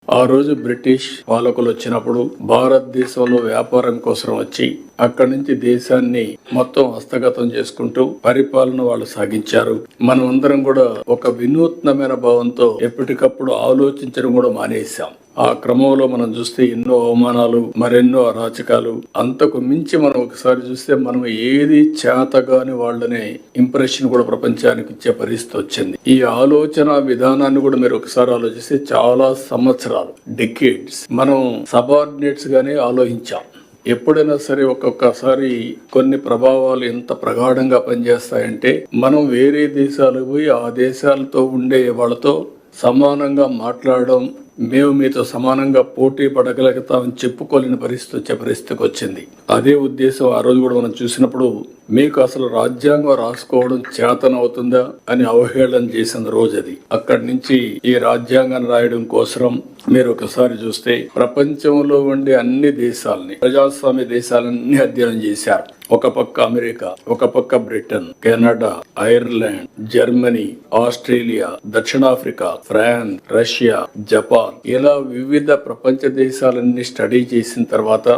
ఆ రోజు బ్రిటిష్ పాలకులు వచ్చినప్పుడు భారతదేశంలో వ్యాపారం కోసం వచ్చి అక్కడి నుంచి దేశాన్ని మొత్తం హస్తగతం చేసుకుంటూ పరిపాలన వాళ్ళు సాగించారు. మనం అందరం కూడా ఒక వినూత్నమైన భావంతో ఎప్పటికప్పుడు ఆలోచించడం కూడా మానేశాం. ఆ క్రమంలో మనం చూస్తే ఎన్నో అవమానాలు, మరెన్నో అరాచకాలు, అంతకు మించి మనం ఒకసారి చూస్తే మనం ఏది చేతగాని వాళ్ళనే ఇంప్రెషన్ కూడా ప్రపంచానికి ఇచ్చే పరిస్థితి వచ్చింది. ఈ ఆలోచన విధానాన్ని కూడా మీరు ఒకసారి ఆలోచిస్తే చాలా సంవత్సరాలు, డెకేడ్స్ మనం సబార్డినేట్స్ గానే ఆలోచించాం. ఎప్పుడైనా సరే ఒక్కొక్కసారి కొన్ని ప్రభావాలు ఎంత ప్రగాఢంగా పనిచేస్తాయంటే మనం వేరే దేశాలకు పోయి ఆ దేశాలతో ఉండే వాళ్ళతో సమానంగా మాట్లాడడం, మేము మీతో సమానంగా పోటీ పడగలుగుతామని చెప్పుకోలేని పరిస్థితికి వచ్చింది. అదే ఉద్దేశం ఆ రోజు కూడా మనం చూసినప్పుడు మీకు అసలు రాజ్యాంగం రాసుకోవడం చేతనవుతుందా అని అవహేళన చేసిన రోజు అది. అక్కడి నుంచి ఈ రాజ్యాంగాన్ని రాయడం కోసం మీరు ఒకసారి చూస్తే ప్రపంచంలో ఉండే అన్ని దేశాలని, ప్రజాస్వామ్య దేశాలన్నీ అధ్యయనం చేశారు. ఒక పక్క అమెరికా, ఒక పక్క Britain, Canada, Ireland, Germany, Australia, దక్షిణాఫ్రికా, ఫ్రాన్స్, రష్యా, జపాన్, ఇలా వివిధ ప్రపంచ దేశాలన్నీ స్టడీ చేసిన తర్వాత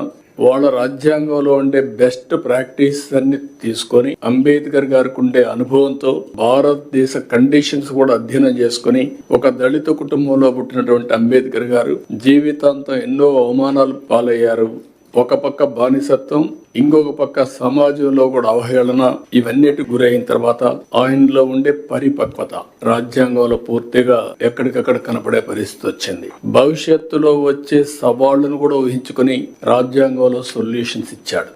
వాళ్ళ రాజ్యాంగంలో ఉండే బెస్ట్ ప్రాక్టీస్ అన్ని తీసుకొని అంబేద్కర్ గారికి ఉండే అనుభవంతో భారతదేశ కండిషన్స్ కూడా అధ్యయనం చేసుకుని ఒక దళిత కుటుంబంలో పుట్టినటువంటి అంబేద్కర్ గారు జీవితాంతం ఎన్నో అవమానాలు పాలయ్యారు. ఒక పక్క బానిసత్వం, ఇంకొక పక్క సమాజంలో కూడా అవహేళన, ఇవన్నిటి గురైన తర్వాత ఆయనలో ఉండే పరిపక్వత రాజ్యాంగంలో పూర్తిగా ఎక్కడికక్కడ కనపడే పరిస్థితి వచ్చింది. భవిష్యత్తులో వచ్చే సవాళ్లను కూడా ఊహించుకుని రాజ్యాంగంలో సొల్యూషన్స్ ఇచ్చాడు.